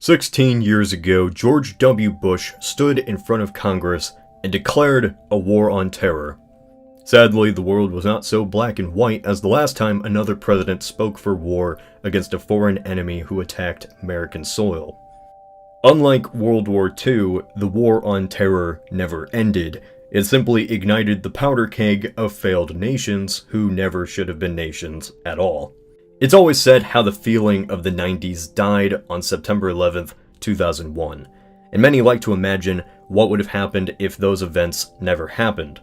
16 years ago, George W. Bush stood in front of Congress and declared a war on terror. Sadly, the world was not so black and white as the last time another president spoke for war against a foreign enemy who attacked American soil. Unlike World War II, the war on terror never ended. It simply ignited the powder keg of failed nations who never should have been nations at all. It's always said how the feeling of the 90s died on September 11th, 2001, and many like to imagine what would have happened if those events never happened.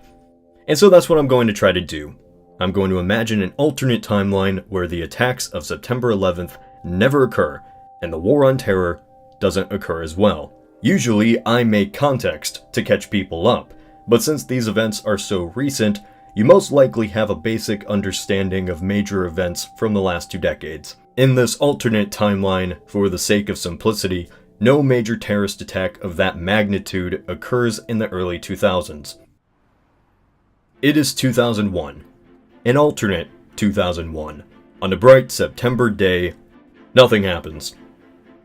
And so that's what I'm going to try to do. I'm going to imagine an alternate timeline where the attacks of September 11th never occur, and the war on terror doesn't occur as well. Usually, I make context to catch people up, but since these events are so recent, you most likely have a basic understanding of major events from the last 2 decades. In this alternate timeline, for the sake of simplicity, no major terrorist attack of that magnitude occurs in the early 2000s. It is 2001, an alternate 2001. On a bright September day, nothing happens.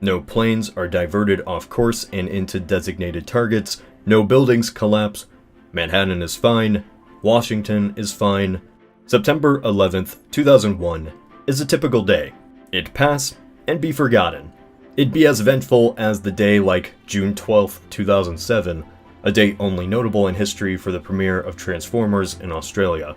No planes are diverted off course and into designated targets, no buildings collapse, Manhattan is fine, Washington is fine. September 11th, 2001 is a typical day. It'd pass and be forgotten. It'd be as eventful as the day like June 12th, 2007, a date only notable in history for the premiere of Transformers in Australia.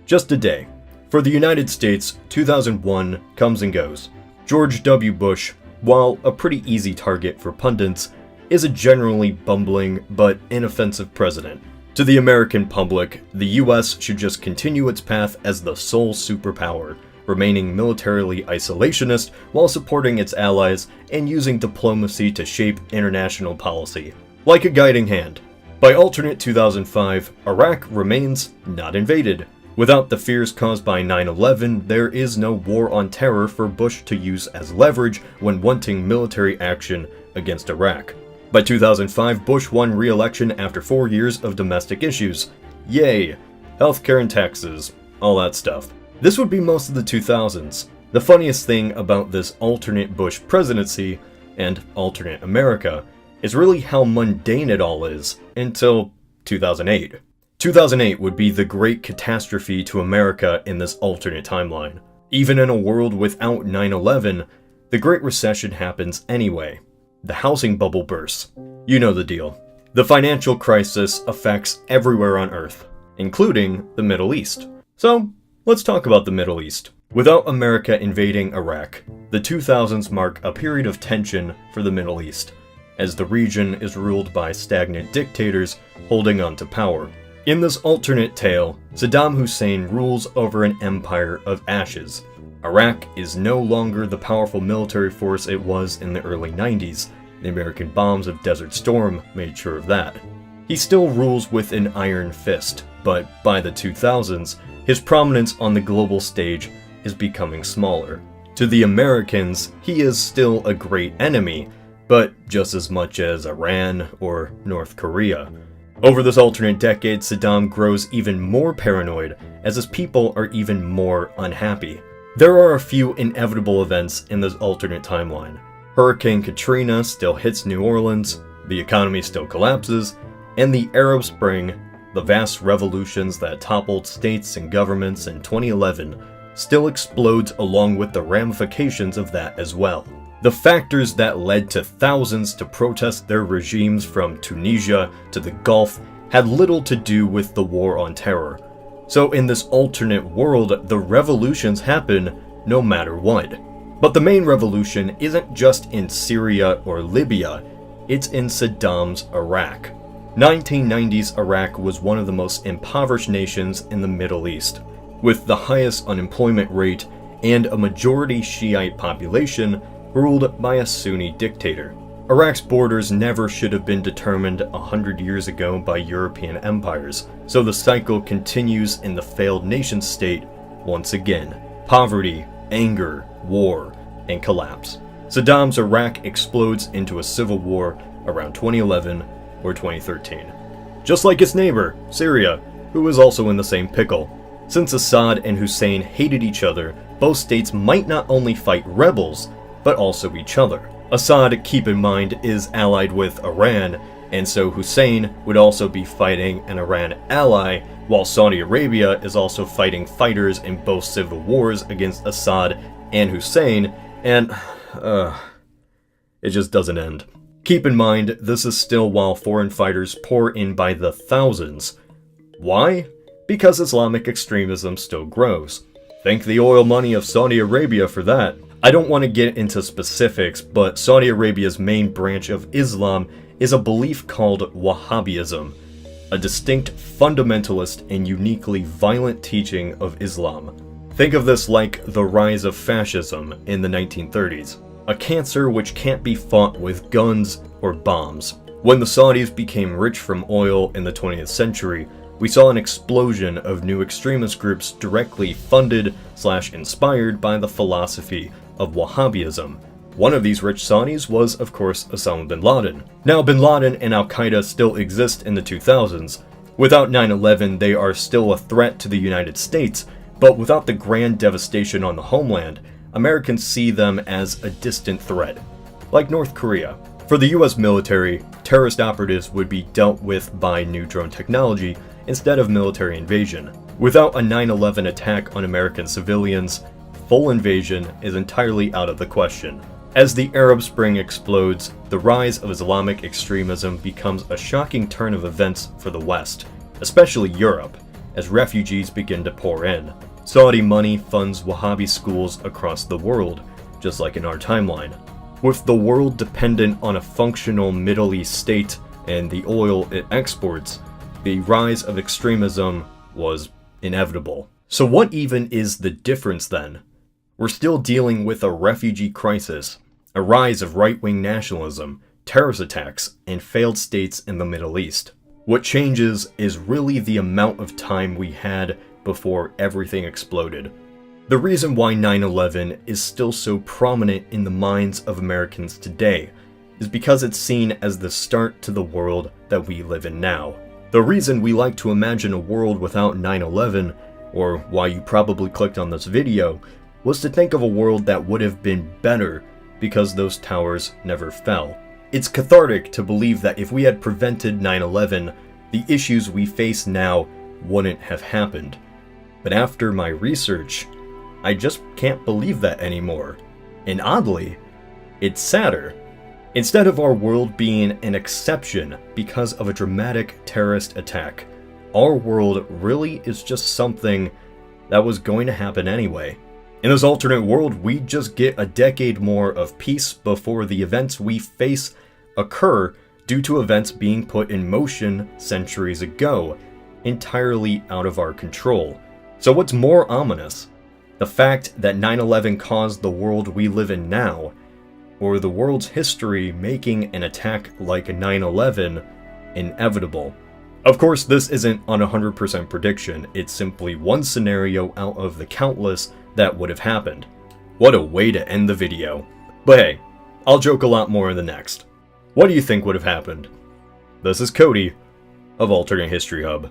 Just a day. For the United States, 2001 comes and goes. George W. Bush, while a pretty easy target for pundits, is a generally bumbling but inoffensive president. To the American public, the US should just continue its path as the sole superpower, remaining militarily isolationist while supporting its allies and using diplomacy to shape international policy. Like a guiding hand. By alternate 2005, Iraq remains not invaded. Without the fears caused by 9/11, there is no war on terror for Bush to use as leverage when wanting military action against Iraq. By 2005, Bush won re-election after 4 years of domestic issues. Yay! Healthcare and taxes, all that stuff. This would be most of the 2000s. The funniest thing about this alternate Bush presidency, and alternate America, is really how mundane it all is, until 2008. 2008 would be the great catastrophe to America in this alternate timeline. Even in a world without 9/11, the Great Recession happens anyway. The housing bubble bursts. You know the deal. The financial crisis affects everywhere on Earth, including the Middle East. So, let's talk about the Middle East. Without America invading Iraq, the 2000s mark a period of tension for the Middle East, as the region is ruled by stagnant dictators holding on to power. In this alternate tale, Saddam Hussein rules over an empire of ashes. Iraq is no longer the powerful military force it was in the early 90s. The American bombs of Desert Storm made sure of that. He still rules with an iron fist, but by the 2000s, his prominence on the global stage is becoming smaller. To the Americans, he is still a great enemy, but just as much as Iran or North Korea. Over this alternate decade, Saddam grows even more paranoid as his people are even more unhappy. There are a few inevitable events in this alternate timeline. Hurricane Katrina still hits New Orleans, the economy still collapses, and the Arab Spring, the vast revolutions that toppled states and governments in 2011, still explodes along with the ramifications of that as well. The factors that led to thousands to protest their regimes from Tunisia to the Gulf had little to do with the war on terror. So in this alternate world, the revolutions happen no matter what. But the main revolution isn't just in Syria or Libya, it's in Saddam's Iraq. 1990s Iraq was one of the most impoverished nations in the Middle East, with the highest unemployment rate and a majority Shiite population ruled by a Sunni dictator. Iraq's borders never should have been determined 100 years ago by European empires, so the cycle continues in the failed nation-state once again. Poverty, anger, war, and collapse. Saddam's Iraq explodes into a civil war around 2011 or 2013. Just like its neighbor, Syria, who was also in the same pickle. Since Assad and Hussein hated each other, both states might not only fight rebels, but also each other. Assad, keep in mind, is allied with Iran, and so Hussein would also be fighting an Iran ally, while Saudi Arabia is also fighting fighters in both civil wars against Assad and Hussein, and it just doesn't end. Keep in mind, this is still while foreign fighters pour in by the thousands. Why? Because Islamic extremism still grows. Thank the oil money of Saudi Arabia for that. I don't want to get into specifics, but Saudi Arabia's main branch of Islam is a belief called Wahhabism, a distinct fundamentalist and uniquely violent teaching of Islam. Think of this like the rise of fascism in the 1930s, a cancer which can't be fought with guns or bombs. When the Saudis became rich from oil in the 20th century, we saw an explosion of new extremist groups directly funded/inspired by the philosophy of Wahhabism. One of these rich Saudis was, of course, Osama bin Laden. Now, bin Laden and Al-Qaeda still exist in the 2000s. Without 9/11, they are still a threat to the United States, but without the grand devastation on the homeland, Americans see them as a distant threat, like North Korea. For the US military, terrorist operatives would be dealt with by new drone technology instead of military invasion. Without a 9/11 attack on American civilians, full invasion is entirely out of the question. As the Arab Spring explodes, the rise of Islamic extremism becomes a shocking turn of events for the West, especially Europe, as refugees begin to pour in. Saudi money funds Wahhabi schools across the world, just like in our timeline. With the world dependent on a functional Middle East state and the oil it exports, the rise of extremism was inevitable. So what even is the difference then? We're still dealing with a refugee crisis, a rise of right-wing nationalism, terrorist attacks, and failed states in the Middle East. What changes is really the amount of time we had before everything exploded. The reason why 9/11 is still so prominent in the minds of Americans today is because it's seen as the start to the world that we live in now. The reason we like to imagine a world without 9/11, or why you probably clicked on this video, was to think of a world that would have been better because those towers never fell. It's cathartic to believe that if we had prevented 9/11, the issues we face now wouldn't have happened. But after my research, I just can't believe that anymore. And oddly, it's sadder. Instead of our world being an exception because of a dramatic terrorist attack, our world really is just something that was going to happen anyway. In this alternate world, we just get a decade more of peace before the events we face occur due to events being put in motion centuries ago, entirely out of our control. So what's more ominous? The fact that 9/11 caused the world we live in now, or the world's history making an attack like 9/11 inevitable? Of course, this isn't an 100% prediction, it's simply one scenario out of the countless that would have happened. What a way to end the video. But hey, I'll joke a lot more in the next. What do you think would have happened? This is Cody of Alternate History Hub.